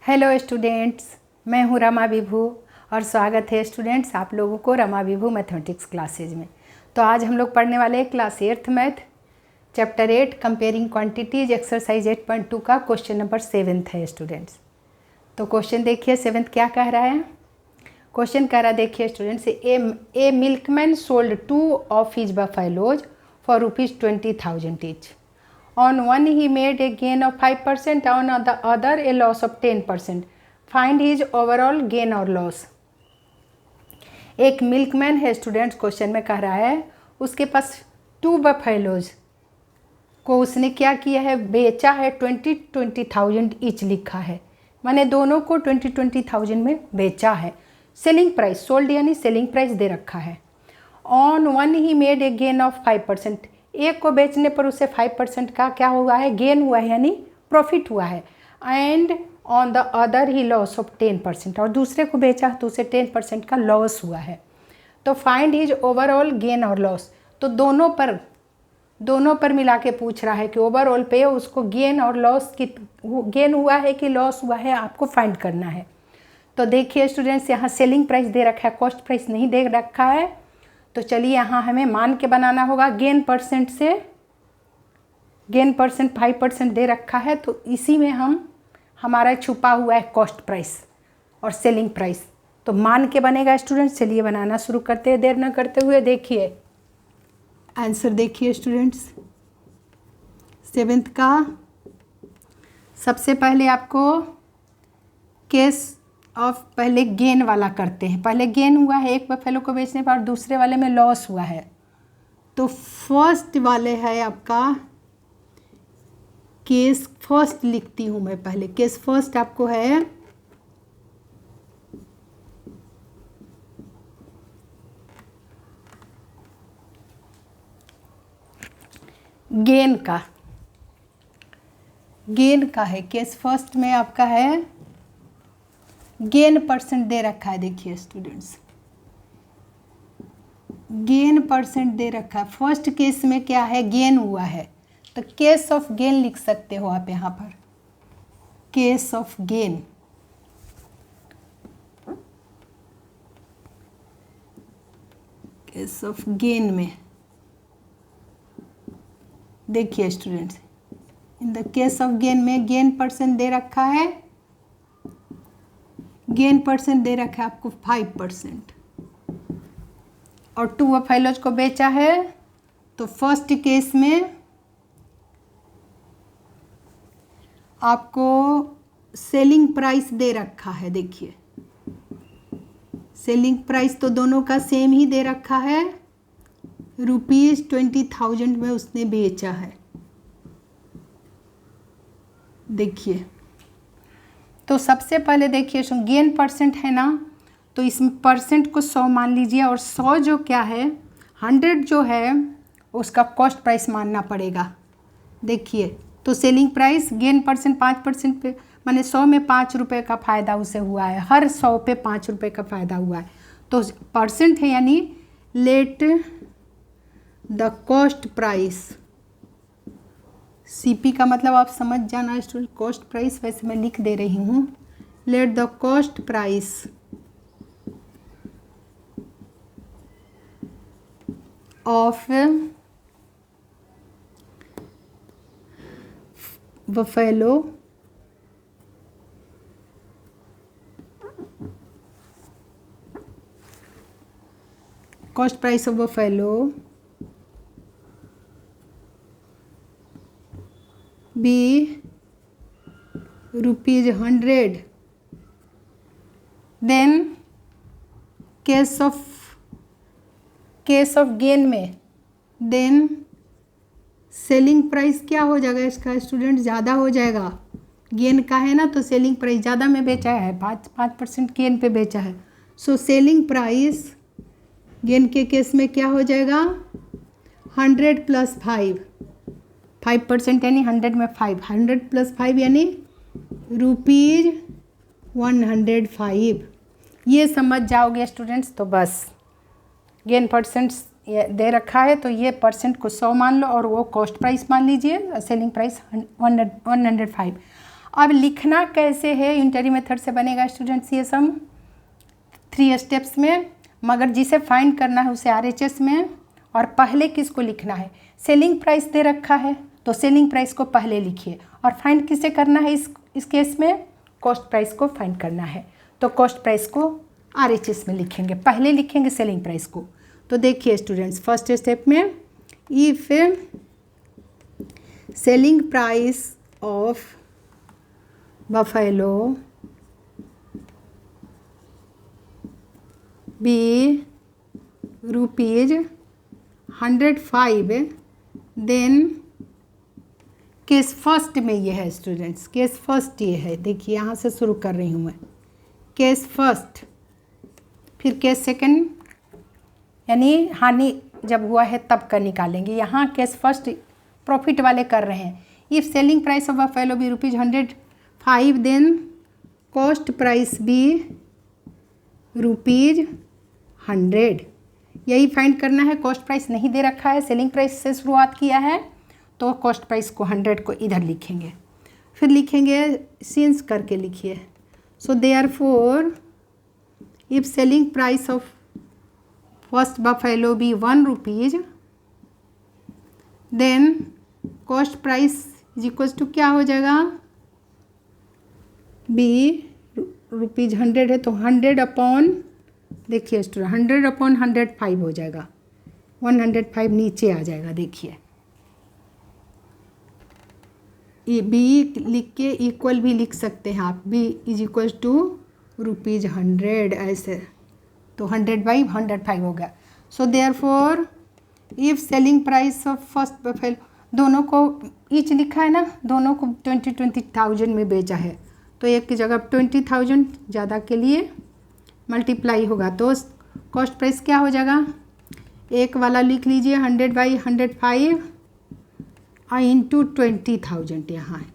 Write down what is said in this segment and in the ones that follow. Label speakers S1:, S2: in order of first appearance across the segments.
S1: Hello students, मैं हूँ रमा विभू और स्वागत है स्टूडेंट्स आप लोगों को रमा विभू मैथमेटिक्स क्लासेज में। तो आज हम लोग पढ़ने वाले हैं class 8th math chapter 8 comparing quantities exercise 8.2 का क्वेश्चन नंबर 7 है स्टूडेंट्स। तो क्वेश्चन देखिए 7 क्या कह रहा है। क्वेश्चन कह रहा है, देखिए students, A milkman sold 2 of his buffaloes for ₹20,000 each. On one he made a gain of 5%, on the other a loss of 10%. Find his overall gain or loss. एक मिल्कमैन है स्टूडेंट्स, क्वेश्चन में कह रहा है उसके पास 2 buffaloes को उसने क्या किया है, बेचा है 20,000 ईच लिखा है, माने दोनों को 20,000 में बेचा है। सेलिंग प्राइस सोल्ड यानी सेलिंग प्राइस दे रखा है। On one he made a gain of 5%, एक को बेचने पर उसे 5% का क्या हुआ है, गेन हुआ है यानी प्रॉफिट हुआ है। And on the other he loss of 10%, और दूसरे को बेचा तो उसे 10% का लॉस हुआ है। तो फाइंड हिज ओवरऑल गेन और लॉस, तो दोनों पर मिला के पूछ रहा है कि ओवरऑल पे उसको गेन और लॉस की गेन हुआ है कि लॉस हुआ है, आपको फाइंड करना है। तो देखिए स्टूडेंट्स, यहाँ सेलिंग प्राइस दे रखा है, कॉस्ट प्राइस नहीं दे रखा है। तो चलिए यहाँ हमें मान के बनाना होगा। गेन परसेंट 5% दे रखा है, तो इसी में हमारा छुपा हुआ है कॉस्ट प्राइस और सेलिंग प्राइस। तो मान के बनेगा स्टूडेंट्स। चलिए बनाना शुरू करते हैं, देर न करते हुए। देखिए आंसर देखिए स्टूडेंट्स 7th का। सबसे पहले आपको केस ऑफ पहले गेन वाला करते हैं। पहले गेन हुआ है एक बफेलो को बेचने पर, और दूसरे वाले में लॉस हुआ है। तो फर्स्ट वाले है आपका केस फर्स्ट, लिखती हूँ मैं पहले। केस फर्स्ट आपको है गेन का है। केस फर्स्ट में आपका है गेन परसेंट दे रखा है। देखिए स्टूडेंट्स, गेन परसेंट दे रखा है। फर्स्ट केस में क्या है, गेन हुआ है, तो केस ऑफ गेन लिख सकते हो आप यहाँ पर। Case of gain, case of gain में देखिए students, in the case of gain में गेन परसेंट दे रखा है, गेन परसेंट दे रखा है आपको 5%, और 2 बफेलोज को बेचा है। तो फर्स्ट केस में आपको सेलिंग प्राइस दे रखा है। देखिए सेलिंग प्राइस तो दोनों का सेम ही दे रखा है, ₹20,000 में उसने बेचा है। देखिए तो सबसे पहले देखिए गेन परसेंट है ना, तो इसमें परसेंट को 100 मान लीजिए, और 100 जो क्या है 100 जो है उसका कॉस्ट प्राइस मानना पड़ेगा। देखिए तो सेलिंग प्राइस गेन परसेंट 5% पे, माने 100 में 5 रुपये का फ़ायदा उसे हुआ है, हर 100 पे 5 रुपये का फ़ायदा हुआ है। तो परसेंट है यानी let the cost price, CP का मतलब आप समझ जाना स्टूडेंट, कॉस्ट प्राइस वैसे मैं लिख दे रही हूँ। Let the cost price of buffalo cost price of buffalo be ₹100, then case of gain में देन सेलिंग प्राइस क्या हो जाएगा इसका स्टूडेंट, ज़्यादा हो जाएगा। गेन का है ना, तो सेलिंग प्राइस ज़्यादा में बेचा है, 5% गेन पे बेचा है। सो सेलिंग प्राइस गेन के केस में क्या हो जाएगा, 100 + 5% यानी 100 में 5, 100 + 5 यानी ₹105। ये समझ जाओगे स्टूडेंट्स। तो बस गेन परसेंट दे रखा है, तो ये परसेंट को 100 मान लो और वो कॉस्ट प्राइस मान लीजिए, सेलिंग प्राइस 105। अब लिखना कैसे है यूनिटरी मेथड से बनेगा स्टूडेंट्स, ये सम 3 स्टेप्स में, मगर जिसे फाइंड करना है उसे RHS में। और पहले किसको लिखना है, सेलिंग प्राइस दे रखा है तो सेलिंग प्राइस को पहले लिखिए, और फाइंड किसे करना है इस केस में, कॉस्ट प्राइस को फाइंड करना है। तो कॉस्ट प्राइस को RHS में लिखेंगे, पहले लिखेंगे सेलिंग प्राइस को। तो देखिए स्टूडेंट्स, फर्स्ट स्टेप में if selling price of buffalo be ₹105, then case first में ये है स्टूडेंट्स, केस फर्स्ट ये है, देखिए यहाँ से शुरू कर रही हूँ मैं, केस फर्स्ट, फिर केस सेकंड, यानी हानि जब हुआ है तब का निकालेंगे। यहाँ केस फर्स्ट प्रॉफिट वाले कर रहे हैं। If selling price of buffalo be ₹105, then cost price be ₹100। यही फाइंड करना है। कॉस्ट प्राइस नहीं दे रखा है, सेलिंग प्राइस से शुरुआत किया है, तो कॉस्ट प्राइस को 100 को इधर लिखेंगे, फिर लिखेंगे सिंस करके लिखिए। So therefore if selling price of first buffalo be ₹1, then cost price is equals to क्या हो जाएगा, बी ₹100 है तो 100 अपॉन, देखिए स्टूडेंट 100 अपॉन 105 हो जाएगा, 105 नीचे आ जाएगा। देखिए ये बी लिख के इक्वल भी लिख सकते हैं आप, बी इज इक्वल टू ₹100 ऐसे, तो 100/105 हो गया। सो therefore if selling price of first buffalo, दोनों को ईच लिखा है ना, दोनों को 20,000 में बेचा है, तो एक की जगह 20,000 ज़्यादा के लिए मल्टीप्लाई होगा, तो कॉस्ट प्राइस क्या हो जाएगा, एक वाला लिख लीजिए 100/105 इंटू 20,000, यहाँ है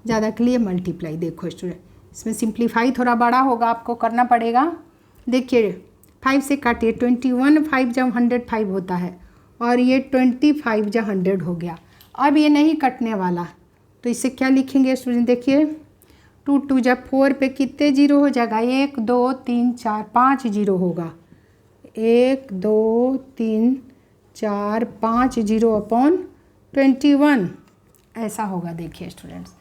S1: ज़्यादा के लिए मल्टीप्लाई। देखो स्टूडेंट, इसमें सिंप्लीफाई थोड़ा बड़ा होगा, आपको करना पड़ेगा। देखिए 5 से काटिए, 21 5 जब 105 होता है, और ये 25 जब 100 हो गया। अब ये नहीं कटने वाला, तो इसे क्या लिखेंगे स्टूडेंट, देखिए 2 2 जब 4 पे कितने जीरो हो जाएगा, 1 2 3 4 5 जीरो होगा, 1 2 3 4 5 जीरो अपॉन 21 ऐसा होगा। देखिए स्टूडेंट्स,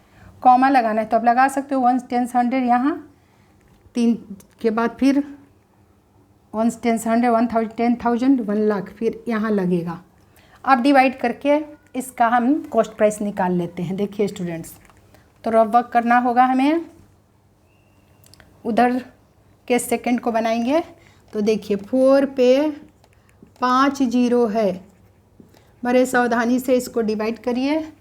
S1: कॉमा लगाना है तो आप लगा सकते हो, 1 10 100 यहाँ, 3 के बाद फिर 1 10 100 1000 10,000 1 लाख, फिर यहाँ लगेगा। अब डिवाइड करके इसका हम कॉस्ट प्राइस निकाल लेते हैं। देखिए स्टूडेंट्स, तो रफ वर्क करना होगा हमें, उधर के सेकंड को बनाएंगे। तो देखिए 4 पे 5 जीरो है, बड़े सावधानी से इसको डिवाइड करिए,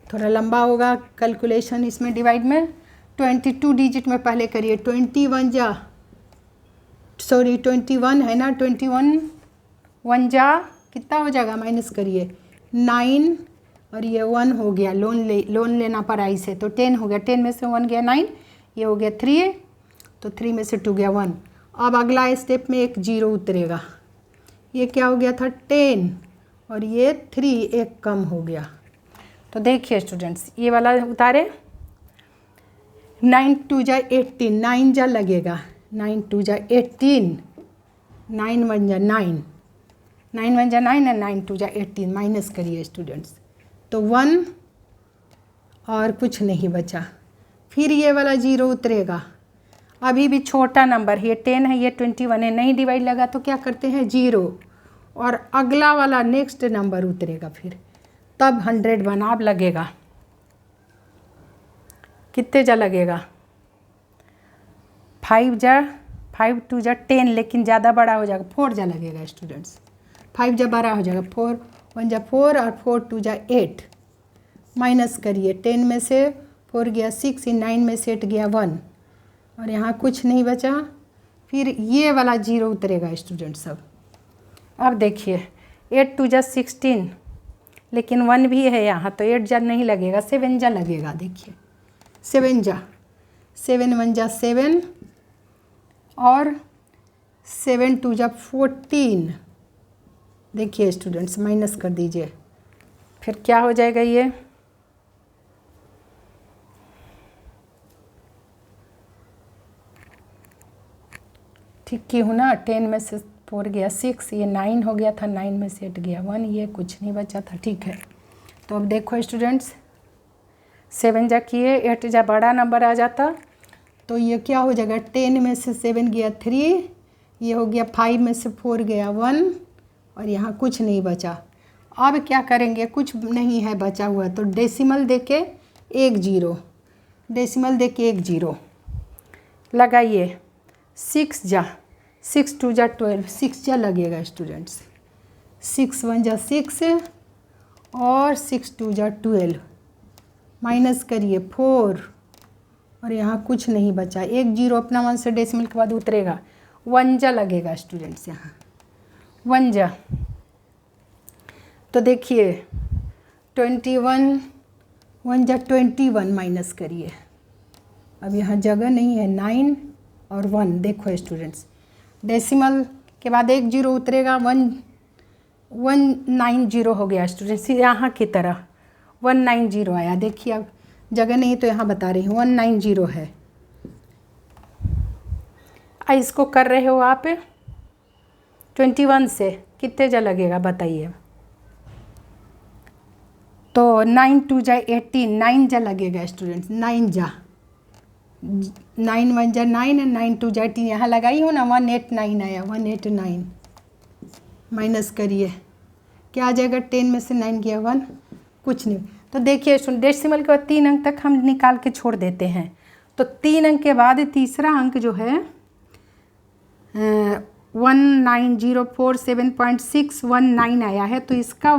S1: थोड़ा लंबा होगा कैलकुलेशन इसमें डिवाइड में। 22 डिजिट में पहले करिए, 21 है ना, 21 1 जा कितना हो जाएगा, माइनस करिए 9, और ये 1 हो गया, लोन लेना पड़ा इसे, तो 10 हो गया, 10 में से 1 गया 9, ये हो गया 3, तो 3 में से 2 गया 1। अब अगला स्टेप में एक जीरो उतरेगा, ये क्या हो गया था 10, और ये 3 एक कम हो गया। तो देखिए स्टूडेंट्स, ये वाला उतारे, 9 2 जा 18, 9 जा लगेगा, 9 2 जा 18, 9 1 जा 9, 9 1 जा 9 और 9 2 जा 18, माइनस करिए स्टूडेंट्स, तो 1 और कुछ नहीं बचा। फिर ये वाला जीरो उतरेगा, अभी भी छोटा नंबर है, ये 10 है, ये 21 है, नहीं डिवाइड लगा तो क्या करते हैं जीरो, और अगला वाला नेक्स्ट नंबर उतरेगा, फिर तब 100 बनाब लगेगा। कितने जा लगेगा, 5 जा 5 2 जा 10, लेकिन ज़्यादा बड़ा हो जाएगा, 4 जा लगेगा स्टूडेंट्स, 5 जा बड़ा हो जाएगा, 4 1 जा 4 और 4 2 जा 8, माइनस करिए, 10 में से 4 गया 6, 9 में से 8 गया 1, और यहाँ कुछ नहीं बचा, फिर ये वाला जीरो उतरेगा स्टूडेंट सब। अब देखिए 8 2 जा 16, लेकिन 1 भी है यहाँ, तो 8 जा नहीं लगेगा, 7 जा लगेगा। देखिए 7 जा 7 1 जा 7, और 7 2 जा 14, देखिए स्टूडेंट्स माइनस कर दीजिए, फिर क्या हो जाएगा, ये ठीक की हूँ ना। 10 में से 4 गया 6, ये 9 हो गया था, 9 में से 8 गया 1, ये कुछ नहीं बचा था। ठीक है, तो अब देखो स्टूडेंट्स, 7 जा किए, 8 जा बड़ा नंबर आ जाता तो ये क्या हो जाएगा, 10 में से 7 गया 3, ये हो गया 5 में से 4 गया 1, और यहाँ कुछ नहीं बचा। अब क्या करेंगे, कुछ नहीं है बचा हुआ, तो डेसिमल देके 1 0, डेसिमल देके 1 0 लगाइए। 6 जा 6 2 जा 12, 6 जा लगेगा स्टूडेंट्स, 6 1 जा 6 और 6 2 जा 12, माइनस करिए 4, और यहाँ कुछ नहीं बचा। 1 0 अपना 1 से डेसिमल के बाद उतरेगा, 1 जा लगेगा स्टूडेंट्स, यहाँ 1 जा। तो देखिए 21, 1 जा 21, माइनस करिए। अब यहाँ जगह नहीं है, 9 और 1। देखो स्टूडेंट्स, डेसिमल के बाद 1 0 उतरेगा, 190 हो गया स्टूडेंट्स, यहाँ की तरह 190 आया। देखिए अब जगह नहीं तो यहाँ बता रही हूँ 190 है। इसको कर रहे हो आप 21 से, कितने जा लगेगा बताइए। तो 9 2 जा 18, 9 जा लगेगा स्टूडेंट्स, 9 जा, 9 1 जा 9, 9 2 जा 18, यहाँ लगाई हो ना, 189 आया, 189 माइनस करिए, क्या आ जाएगा, 10 में से 9 गया 1, कुछ नहीं। तो देखिए डेसिमल के बाद 3 अंक तक हम निकाल के छोड़ देते हैं, तो 3 अंक के बाद तीसरा अंक जो है 19047.619 आया है, तो इसका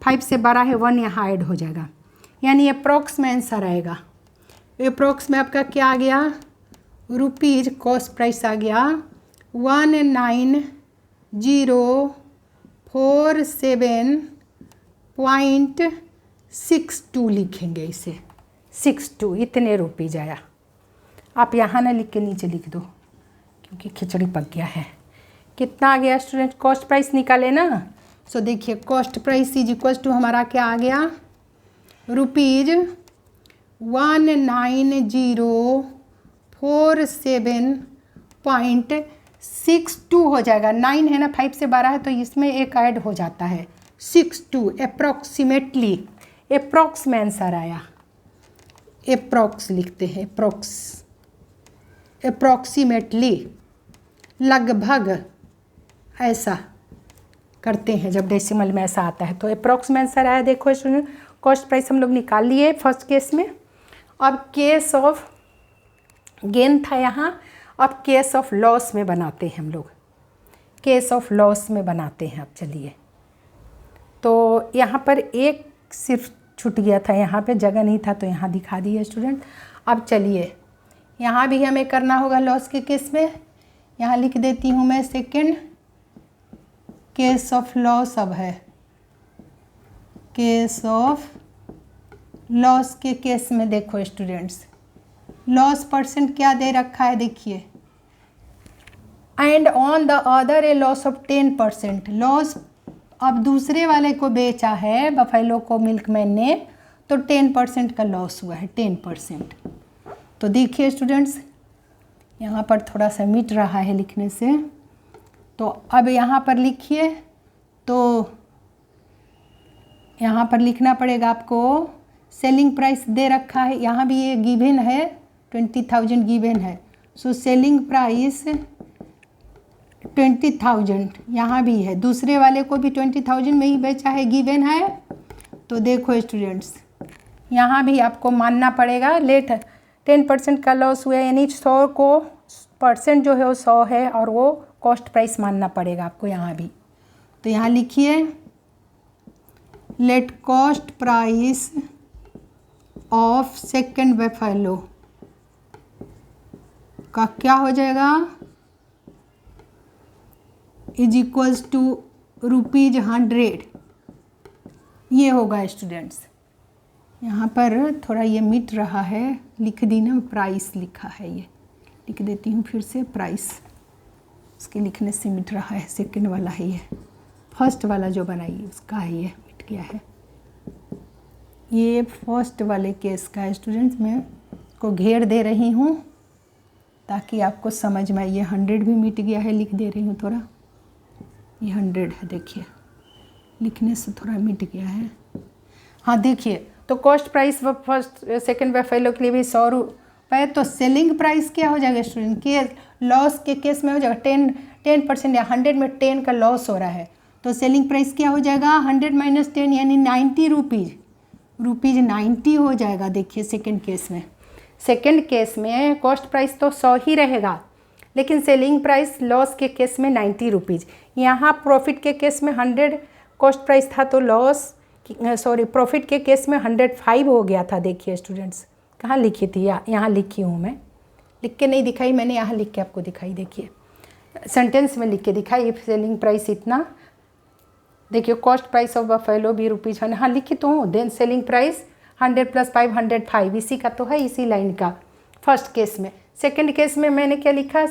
S1: 5 से बड़ा है 1, यहाँ ऐड हो जाएगा, यानी अप्रॉक्स में आंसर आएगा। अप्रॉक्स में आपका क्या आ गया, रुपीज कॉस्ट प्राइस आ गया 19047.62 लिखेंगे इसे, 62 इतने रुपीज आया। आप यहाँ ना लिख के नीचे लिख दो क्योंकि खिचड़ी पक गया है। कितना आ गया स्टूडेंट, कॉस्ट प्राइस निकाले ना। सो देखिए cost price is equal to हमारा क्या आ गया, रुपीज 19047.62 हो जाएगा। 9 है ना, 5 से 12 है तो इसमें एक ऐड हो जाता है, 62 अप्रॉक्सीमेटली, अप्रॉक्स में आंसर आया। अप्रॉक्स लिखते हैं, अप्रॉक्स, अप्रॉक्सीमेटली, लगभग, ऐसा करते हैं जब डेसिमल में ऐसा आता है। तो अप्रॉक्स में आंसर आया। देखो स्टूडेंट, कॉस्ट प्राइस हम लोग निकाल लिए फर्स्ट केस में। अब केस ऑफ गेन था यहाँ, अब केस ऑफ लॉस में बनाते हैं हम लोग, केस ऑफ लॉस में बनाते हैं। अब चलिए, तो यहाँ पर एक सिर्फ छूट गया था, यहाँ पे जगह नहीं था तो यहाँ दिखा दिए स्टूडेंट। अब चलिए यहाँ भी हमें करना होगा लॉस के केस में, यहाँ लिख देती हूँ मैं सेकंड केस ऑफ लॉस। अब है केस ऑफ लॉस के केस में देखो स्टूडेंट्स, लॉस परसेंट क्या दे रखा है देखिए, and on the other A loss of 10%। Loss अब दूसरे वाले को बेचा है, बफेलो को मिल्कमैन ने, तो 10% का लॉस हुआ है, 10%। तो देखिए स्टूडेंट्स, यहाँ पर थोड़ा सा मिट रहा है लिखने से, तो अब यहाँ पर लिखिए, तो यहाँ पर लिखना पड़ेगा आपको, सेलिंग प्राइस दे रखा है, यहाँ भी ये गिवन है, 20,000 गिवन है, सो सेलिंग प्राइस 20,000 यहाँ भी है, दूसरे वाले को भी 20,000 में ही बेचा है, गिवन है। तो देखो स्टूडेंट्स, यहाँ भी आपको मानना पड़ेगा, लेट 10% का लॉस हुआ, यानी 100 को परसेंट जो है वो 100 है, और वो कॉस्ट प्राइस मानना पड़ेगा आपको यहाँ भी। तो यहाँ लिखिए, let cost price of second buffalo का क्या हो जाएगा, इज इक्वल्स टू ₹100। ये होगा स्टूडेंट्स। यहाँ पर थोड़ा ये मिट रहा है, लिख दी ना, प्राइस लिखा है, ये लिख देती हूँ फिर से, प्राइस उसके लिखने से मिट रहा है, सेकंड वाला है ये, फर्स्ट वाला जो बनाई उसका है, ये मिट गया है। ये फर्स्ट वाले केस का स्टूडेंट्स, मैं को घेर दे रही हूँ ताकि आपको समझ में आए। ये 100 भी मिट गया है, लिख दे रही हूँ थोड़ा, ये 100 है, देखिए लिखने से थोड़ा मिट गया है। हाँ देखिए, तो कॉस्ट प्राइस व फर्स्ट सेकंड बफेलो के लिए भी 100 रुपये। तो सेलिंग प्राइस क्या हो जाएगा स्टूडेंट, के लॉस के केस में हो जाएगा 10% या 100 में 10 का लॉस हो रहा है, तो सेलिंग प्राइस क्या हो जाएगा 100 - 10 यानी 90 रुपीज़ 90 हो जाएगा। देखिए सेकंड केस में कॉस्ट प्राइस तो 100 ही रहेगा, लेकिन सेलिंग प्राइस लॉस के केस में 90 रुपीज़। यहाँ प्रॉफिट के केस में 100 कॉस्ट प्राइस था, तो प्रॉफिट के केस में 105 हो गया था। देखिए स्टूडेंट्स, कहाँ लिखी थी, यहाँ लिखी हूँ मैं, लिख के नहीं दिखाई मैंने, यहाँ लिख के आपको दिखाई। देखिए सेंटेंस में लिख के दिखाई, इफ सेलिंग प्राइस इतना, देखिए कॉस्ट प्राइस ऑफ बफेलो भी ₹100, हाँ लिखी तो हूँ। देन सेलिंग प्राइस 100 + 5 105, इसी का तो है, इसी लाइन का फर्स्ट केस में। सेकंड केस में मैंने क्या लिखा,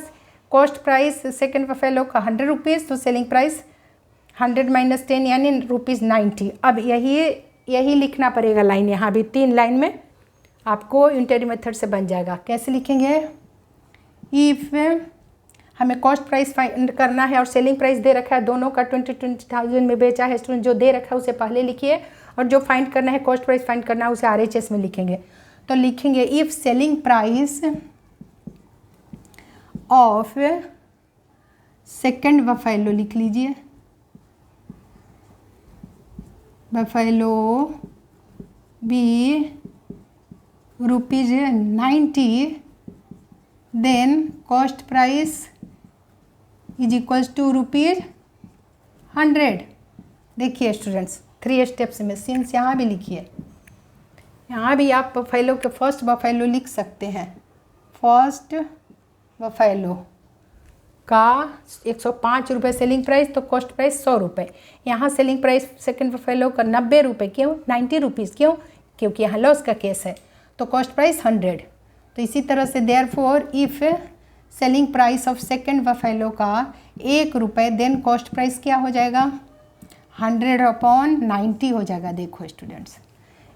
S1: कॉस्ट प्राइस सेकंड बफेलो का 100 रुपीज़, तो सेलिंग प्राइस 100 - 10 यानी ₹90। अब यही लिखना पड़ेगा लाइन, यहाँ भी 3 लाइन में आपको यूनिटरी मेथड से बन जाएगा। कैसे लिखेंगे, इफ़ हमें कॉस्ट प्राइस फाइंड करना है और सेलिंग प्राइस दे रखा है, दोनों का 20,000 में बेचा है स्टूडेंट, जो दे रखा है उसे पहले लिखिए, और जो फाइंड करना है कॉस्ट प्राइस फाइंड करना है उसे RHS में लिखेंगे। तो लिखेंगे if selling price of second buffalo, लिख लीजिए buffalo be ₹90, then cost price is equals to ₹100। देखिए स्टूडेंट्स 3 स्टेप्स में सिंस यहाँ भी लिखिए, यहाँ भी आप बफेलो के फर्स्ट बफेलो लिख सकते हैं। फर्स्ट बफेलो का 105 रुपये सेलिंग प्राइस, तो कॉस्ट प्राइस 100 रुपये। यहाँ सेलिंग प्राइस सेकंड बफेलो का 90 रुपये, क्यों 90 रुपीज़, क्यों, क्योंकि यहाँ लॉस का केस है, तो कॉस्ट प्राइस 100। तो इसी तरह से therefore if selling price of second buffalo का 1 रुपये, देन कॉस्ट प्राइस क्या हो जाएगा 100/90 हो जाएगा। देखो स्टूडेंट्स,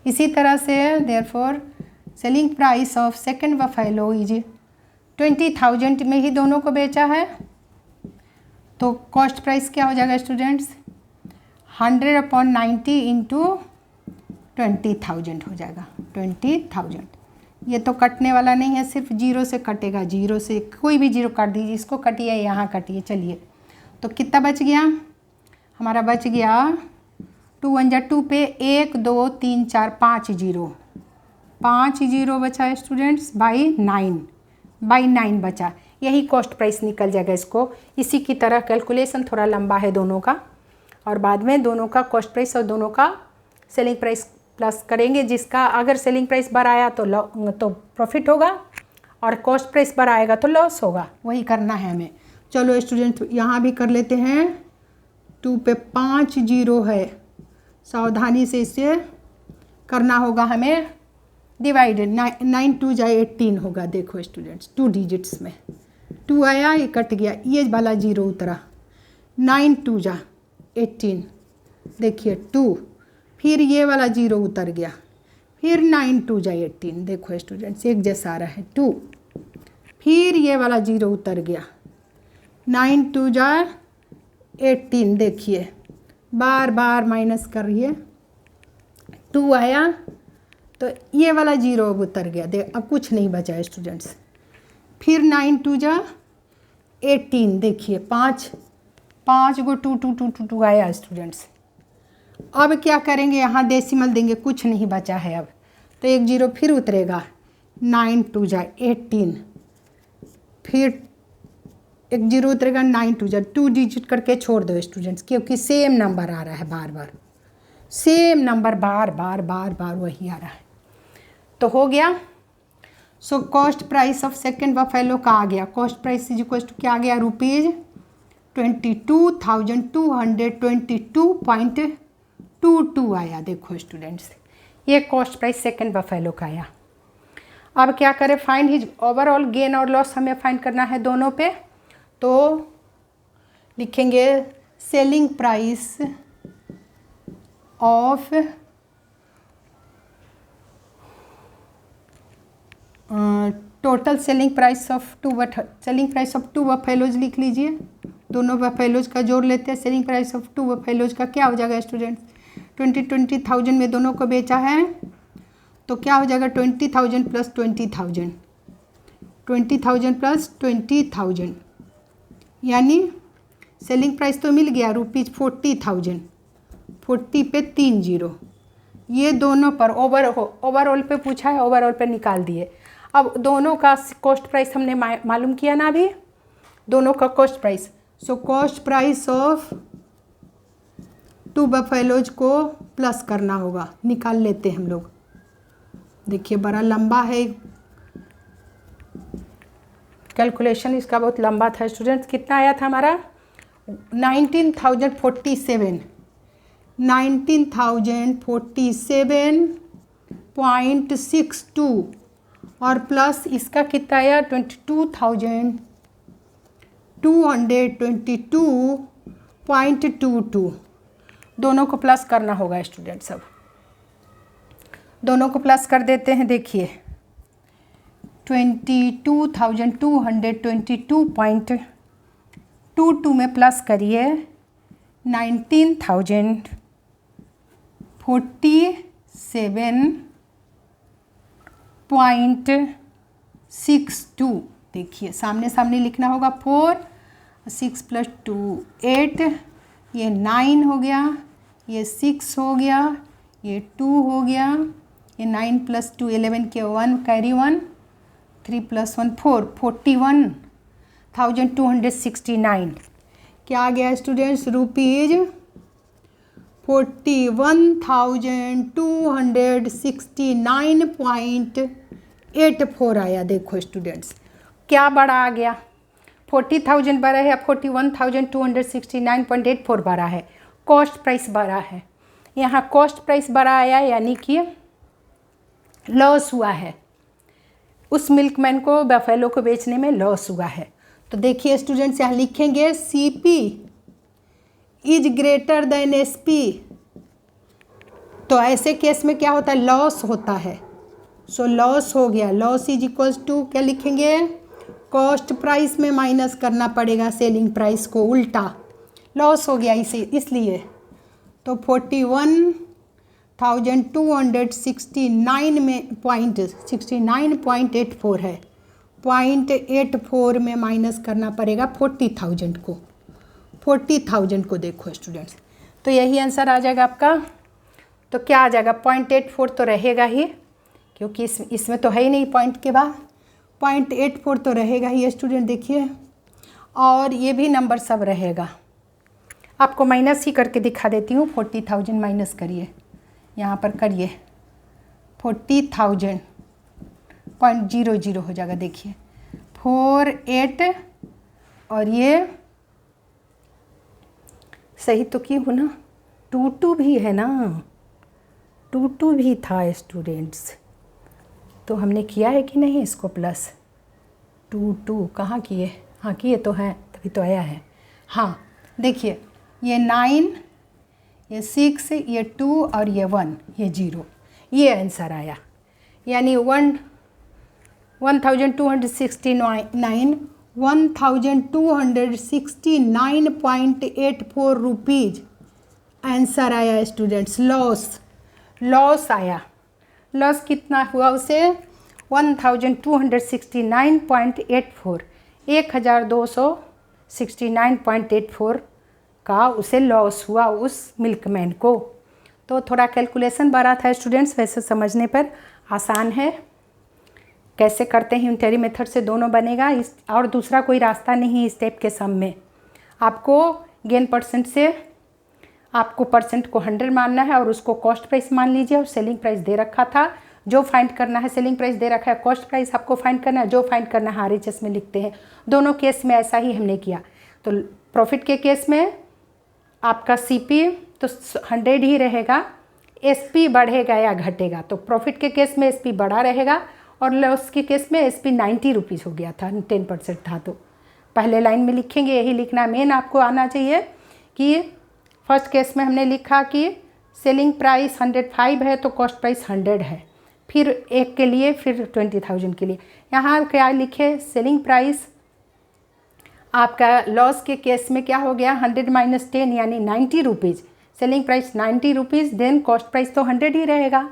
S1: इसी तरह से therefore selling price of second buffalo is 20,000 में ही दोनों को बेचा है, तो कॉस्ट प्राइस क्या हो जाएगा स्टूडेंट्स 100/90 इंटू 20,000 हो जाएगा 20,000। ये तो कटने वाला नहीं है, सिर्फ 0 से कटेगा, 0 से कोई भी 0 काट दीजिए, इसको कटिए यहाँ कटिए। चलिए तो कितना बच गया हमारा, बच गया 2 1 जा 2 पे 1 2 3 4 5 0, 5 0 बचा है स्टूडेंट्स बाई 9 बचा। यही कॉस्ट प्राइस निकल जाएगा इसको। इसी की तरह कैलकुलेशन थोड़ा लंबा है दोनों का, और बाद में दोनों का कॉस्ट प्राइस और दोनों का सेलिंग प्राइस प्लस करेंगे। जिसका अगर सेलिंग प्राइस बढ़ आया तो प्रॉफिट होगा, और कॉस्ट प्राइस बढ़ आएगा तो लॉस होगा। वही करना है हमें। चलो स्टूडेंट यहाँ भी कर लेते हैं। 2 पे 5 0 है, सावधानी से इसे करना होगा हमें डिवाइडेड। 9 2 जा 18 होगा। देखो स्टूडेंट्स 2 डिजिट्स में 2 आया, ये कट गया, ये वाला 0 उतरा। 9 2 जा 18, देखिए 2, फिर ये वाला 0 उतर गया, फिर 9 2 जा 18। देखो स्टूडेंट्स एक जैसा आ रहा है 2, फिर ये वाला 0 उतर गया, 9 2 जा 18। देखिए बार बार माइनस कर रही है, 2 आया तो ये वाला 0 अब उतर गया। देख अब कुछ नहीं बचा है स्टूडेंट्स। फिर 9 2 जा 18, देखिए 5 गो 2 2 2 2 2 आया स्टूडेंट्स। अब क्या करेंगे, यहाँ डेसिमल देंगे, कुछ नहीं बचा है अब, तो 1 0 फिर उतरेगा। 9 2 जा 18, फिर 1 0 उतरेगा, 9 2 जा 2 डिजिट करके छोड़ दो स्टूडेंट्स, क्योंकि सेम नंबर आ रहा है बार बार, सेम नंबर बार बार वही आ रहा है। तो हो गया। So cost price of second buffalo का आ गया, cost price is equal to क्या आ गया, ₹22,222.22 आया। देखो स्टूडेंट्स ये कॉस्ट प्राइस सेकंड बफेलो का आया। अब क्या करें, फाइंड हिज ओवरऑल गेन और लॉस हमें फाइंड करना है दोनों पे। तो लिखेंगे selling price of total selling price of two buffaloes लिख लीजिए। दोनों बफेलोज का जोड़ लेते हैं। Selling price of two buffaloes का क्या हो जाएगा स्टूडेंट्स? 20,000 में दोनों को बेचा है तो क्या हो जाएगा? 20,000 प्लस 20,000, 20,000 प्लस 20,000, यानी सेलिंग प्राइस तो मिल गया ₹40,000। 40 पे 3 जीरो, ये दोनों पर ओवरऑल पे पूछा है, ओवरऑल पे निकाल दिए। अब दोनों का कॉस्ट प्राइस हमने मालूम किया ना अभी, दोनों का cost price. So cost price of two buffaloes को प्लस करना होगा, निकाल लेते हैं हम लोग। देखिए बड़ा लंबा है कैलकुलेशन, इसका बहुत लंबा था स्टूडेंट्स। कितना आया था हमारा? 19,047, 19,047.62 और प्लस इसका कितना आया? 22,222.22। दोनों को प्लस करना होगा स्टूडेंट्स। अब दोनों को प्लस कर देते हैं। देखिए 22,222.22 में प्लस करिए 19,047.62। देखिए सामने सामने लिखना होगा। 4 6 + 2 8, ये 9 हो गया, ये 6 हो गया, ये 2 हो गया, ये 9 + 2 11 के 1 कैरी 1, 3 + 1 4, 41,269। क्या आ गया स्टूडेंट्स? ₹41,269.84 आया। देखो स्टूडेंट्स क्या बड़ा आ गया? 40,000 बड़ा है, 41,269.84 बड़ा है। कॉस्ट प्राइस बड़ा है, यहाँ कॉस्ट प्राइस बड़ा आया, यानी कि लॉस हुआ है, उस मिल्कमैन को बफेलो को बेचने में लॉस हुआ है। तो देखिए स्टूडेंट्स यहाँ लिखेंगे CP is greater than SP। तो ऐसे केस में क्या होता है? लॉस होता है। सो लॉस हो गया। लॉस इज इक्वल्स टू क्या लिखेंगे? कॉस्ट प्राइस में माइनस करना पड़ेगा सेलिंग प्राइस को, उल्टा लॉस हो गया इसे, इसलिए। तो 41,269 में 69.84 है, 0.84 में माइनस करना पड़ेगा 40,000 को। 40,000 को देखो स्टूडेंट्स, तो यही आंसर आ जाएगा आपका। तो क्या आ जाएगा? 0.84 तो रहेगा ही, क्योंकि इसमें तो है ही नहीं पॉइंट के बाद, 0.84 तो रहेगा ही स्टूडेंट। देखिए और ये भी नंबर सब रहेगा। आपको माइनस ही करके दिखा देती हूँ। 40,000 माइनस करिए, यहाँ पर करिए 40,000.00 हो जाएगा। देखिए 48 और ये सही तो की हूँ ना? 22 भी है ना, 22 भी था स्टूडेंट्स। तो हमने किया है कि नहीं इसको प्लस? 22 कहाँ किए? हाँ किए तो हैं, तभी तो आया है। हाँ देखिए ये 9, ये 6, ये 2 और ये 1, ये 0, ये आंसर आया। यानी 1,269.84 रुपीज़ आंसर आया स्टूडेंट्स। लॉस आया। लॉस कितना हुआ उसे? 1,269.84, 1,269.84 का उसे लॉस हुआ उस मिल्कमैन को। तो थोड़ा कैलकुलेशन बड़ा था स्टूडेंट्स, वैसे समझने पर आसान है। कैसे करते हैं यूनिटरी मेथड से दोनों बनेगा, इस और दूसरा कोई रास्ता नहीं स्टेप के सम में। आपको गेन परसेंट से आपको परसेंट को 100 मानना है और उसको कॉस्ट प्राइस मान लीजिए, और सेलिंग प्राइस दे रखा था, जो फाइंड करना है सेलिंग प्राइस दे रखा है, कॉस्ट प्राइस आपको फाइंड करना है, जो फाइंड करना है RHS में लिखते हैं। दोनों केस में ऐसा ही हमने किया। तो प्रॉफिट के केस में आपका CP तो 100 ही रहेगा, SP बढ़ेगा या घटेगा। तो प्रॉफिट के केस में SP बढ़ा रहेगा और लॉस के केस में SP 90 रुपीज़ हो गया था, 10% था। तो पहले लाइन में लिखेंगे, यही लिखना मेन आपको आना चाहिए कि फर्स्ट केस में हमने लिखा कि सेलिंग प्राइस 105 है तो कॉस्ट प्राइस 100 है। फिर एक के लिए, फिर 20,000 के लिए। यहाँ क्या लिखे, सेलिंग प्राइस आपका लॉस के केस में क्या हो गया, 100 - 10 यानी 90 rupees. Selling price 90 rupees, then cost price तो 100 ही रहेगा।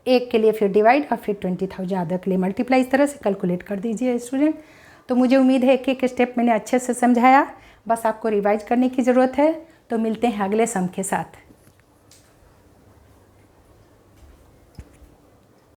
S1: एक के लिए फिर डिवाइड और फिर 20,000 अदर के लिए मल्टीप्लाई, इस तरह से कैलकुलेट कर दीजिए स्टूडेंट। तो मुझे उम्मीद है एक एक स्टेप मैंने अच्छे से समझाया, बस आपको रिवाइज करने की ज़रूरत है। तो मिलते हैं अगले सम के साथ।